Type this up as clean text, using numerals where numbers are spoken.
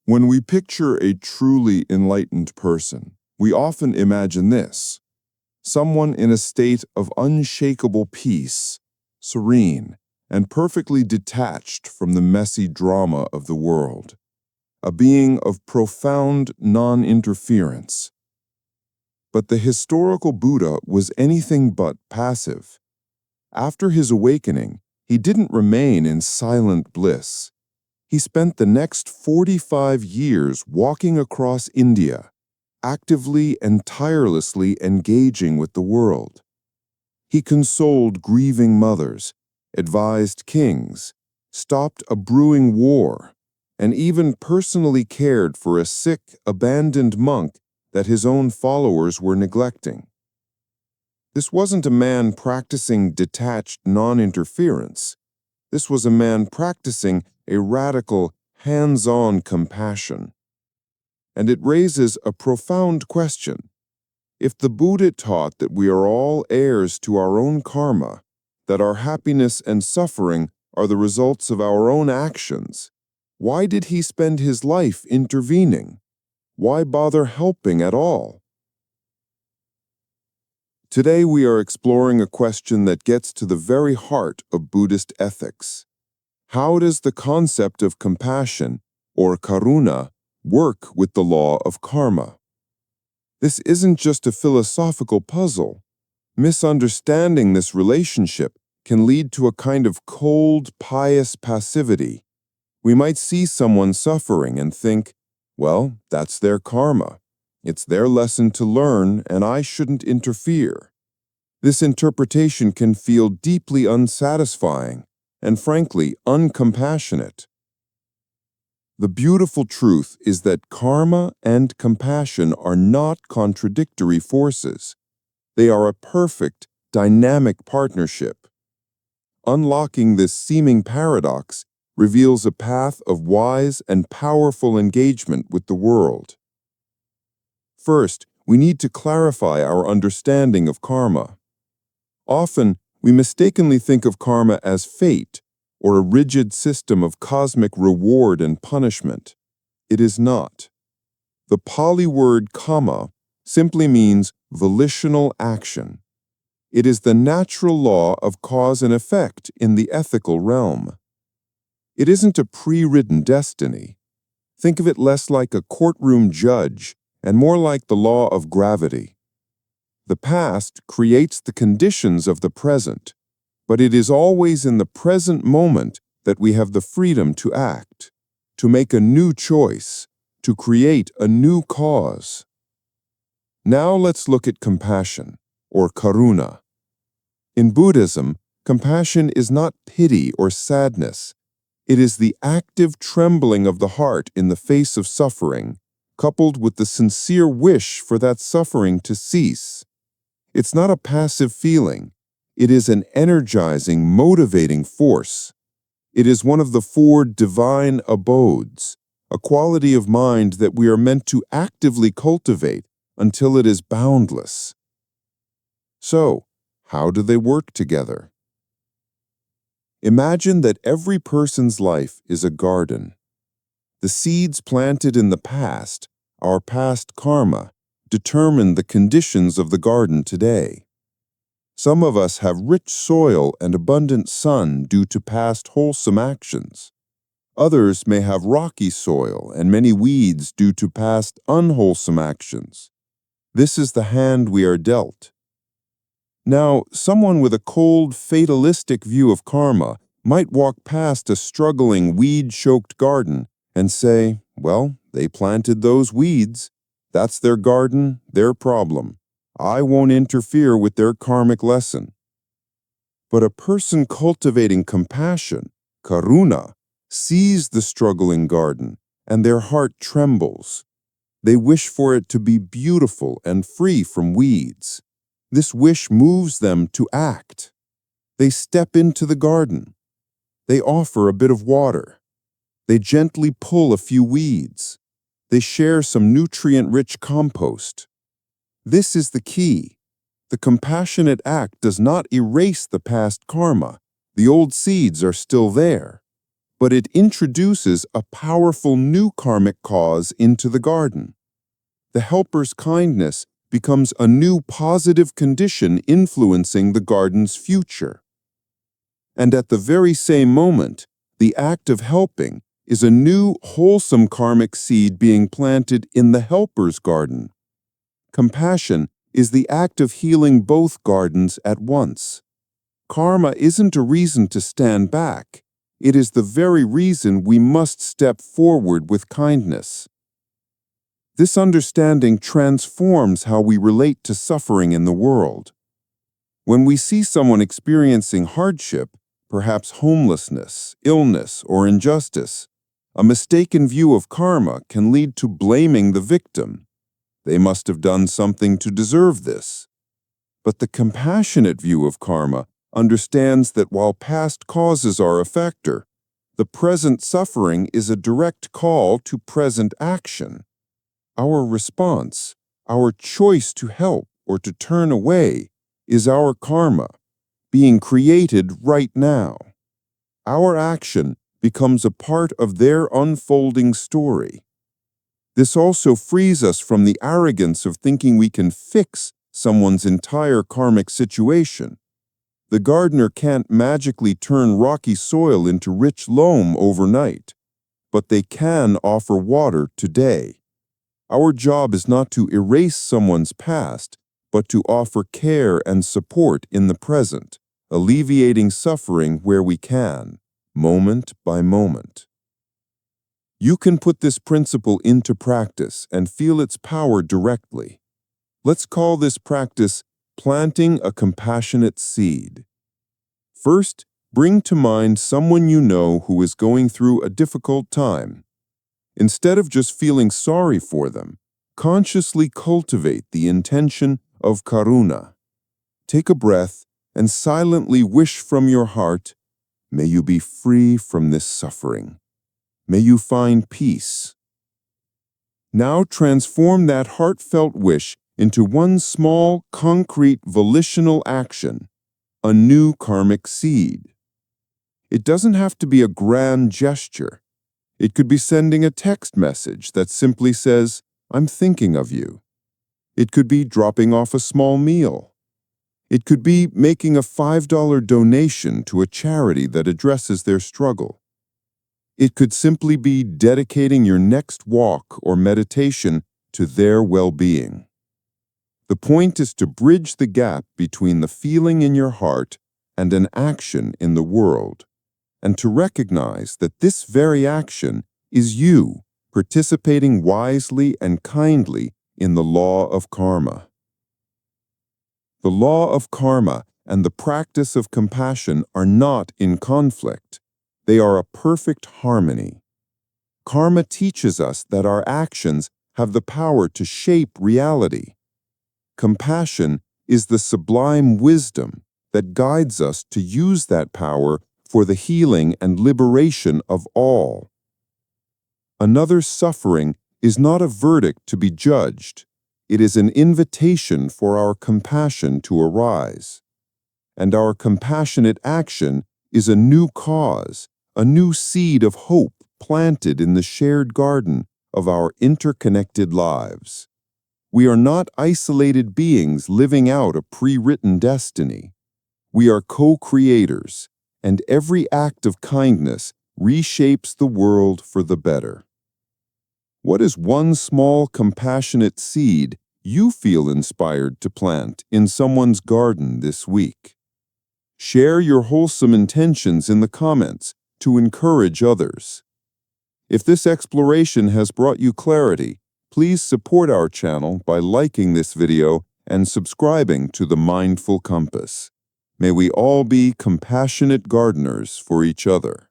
When we picture a truly enlightened person, we often imagine this: someone in a state of unshakable peace, serene, and perfectly detached from the messy drama of the world, a being of profound non-interference. But the historical Buddha was anything but passive. After his awakening, he didn't remain in silent bliss. He spent the next 45 years walking across India, actively and tirelessly engaging with the world. He consoled grieving mothers, advised kings, stopped a brewing war, and even personally cared for a sick, abandoned monk that his own followers were neglecting. This wasn't a man practicing detached non-interference. This was a man practicing a radical, hands-on compassion. And it raises a profound question. If the Buddha taught that we are all heirs to our own karma, that our happiness and suffering are the results of our own actions, why did he spend his life intervening? Why bother helping at all? Today we are exploring a question that gets to the very heart of Buddhist ethics. How does the concept of compassion, or Karuna, work with the law of karma? This isn't just a philosophical puzzle. Misunderstanding this relationship can lead to a kind of cold, pious passivity. We might see someone suffering and think, well, that's their karma. It's their lesson to learn, and I shouldn't interfere. This interpretation can feel deeply unsatisfying and, frankly, uncompassionate. The beautiful truth is that karma and compassion are not contradictory forces. They are a perfect, dynamic partnership. Unlocking this seeming paradox reveals a path of wise and powerful engagement with the world. First, we need to clarify our understanding of karma. Often, we mistakenly think of karma as fate, or a rigid system of cosmic reward and punishment. It is not. The Pali word kamma simply means volitional action. It is the natural law of cause and effect in the ethical realm. It isn't a pre-written destiny. Think of it less like a courtroom judge and more like the law of gravity. The past creates the conditions of the present, but it is always in the present moment that we have the freedom to act, to make a new choice, to create a new cause. Now let's look at compassion, or Karuna. In Buddhism, compassion is not pity or sadness. It is the active trembling of the heart in the face of suffering, coupled with the sincere wish for that suffering to cease. It's not a passive feeling. It is an energizing, motivating force. It is one of the four divine abodes, a quality of mind that we are meant to actively cultivate until it is boundless. So, how do they work together? Imagine that every person's life is a garden. The seeds planted in the past, our past karma, determine the conditions of the garden today. Some of us have rich soil and abundant sun due to past wholesome actions. Others may have rocky soil and many weeds due to past unwholesome actions. This is the hand we are dealt. Now, someone with a cold, fatalistic view of karma might walk past a struggling, weed-choked garden and say, well, they planted those weeds. That's their garden, their problem. I won't interfere with their karmic lesson. But a person cultivating compassion, Karuna, sees the struggling garden, and their heart trembles. They wish for it to be beautiful and free from weeds. This wish moves them to act. They step into the garden. They offer a bit of water. They gently pull a few weeds. They share some nutrient-rich compost. This is the key. The compassionate act does not erase the past karma. The old seeds are still there. but it introduces a powerful new karmic cause into the garden. The helper's kindness becomes a new positive condition influencing the garden's future. And at the very same moment, the act of helping is a new wholesome karmic seed being planted in the helper's garden. Compassion is the act of healing both gardens at once. Karma isn't a reason to stand back. It is the very reason we must step forward with kindness. This understanding transforms how we relate to suffering in the world. When we see someone experiencing hardship, perhaps homelessness, illness, or injustice, a mistaken view of karma can lead to blaming the victim. They must have done something to deserve this. But the compassionate view of karma understands that while past causes are a factor, the present suffering is a direct call to present action. Our response, our choice to help or to turn away, is our karma, being created right now. Our action becomes a part of their unfolding story. This also frees us from the arrogance of thinking we can fix someone's entire karmic situation. The gardener can't magically turn rocky soil into rich loam overnight, but they can offer water today. Our job is not to erase someone's past, but to offer care and support in the present, alleviating suffering where we can, moment by moment. You can put this principle into practice and feel its power directly. Let's call this practice planting a compassionate seed. First, bring to mind someone you know who is going through a difficult time. Instead of just feeling sorry for them, consciously cultivate the intention of Karuna. Take a breath and silently wish from your heart, "May you be free from this suffering. May you find peace." Now transform that heartfelt wish into one small, concrete, volitional action, a new karmic seed. It doesn't have to be a grand gesture. It could be sending a text message that simply says, "I'm thinking of you." It could be dropping off a small meal. It could be making a $5 donation to a charity that addresses their struggle. It could simply be dedicating your next walk or meditation to their well-being. The point is to bridge the gap between the feeling in your heart and an action in the world, and to recognize that this very action is you participating wisely and kindly in the law of karma. The law of karma and the practice of compassion are not in conflict. They are a perfect harmony. Karma teaches us that our actions have the power to shape reality. Compassion is the sublime wisdom that guides us to use that power for the healing and liberation of all. Another's suffering is not a verdict to be judged. It is an invitation for our compassion to arise. And our compassionate action is a new cause, a new seed of hope planted in the shared garden of our interconnected lives. We are not isolated beings living out a pre-written destiny. We are co-creators, and every act of kindness reshapes the world for the better. What is one small compassionate seed you feel inspired to plant in someone's garden this week? Share your wholesome intentions in the comments to encourage others. If this exploration has brought you clarity, please support our channel by liking this video and subscribing to the Mindful Compass. May we all be compassionate gardeners for each other.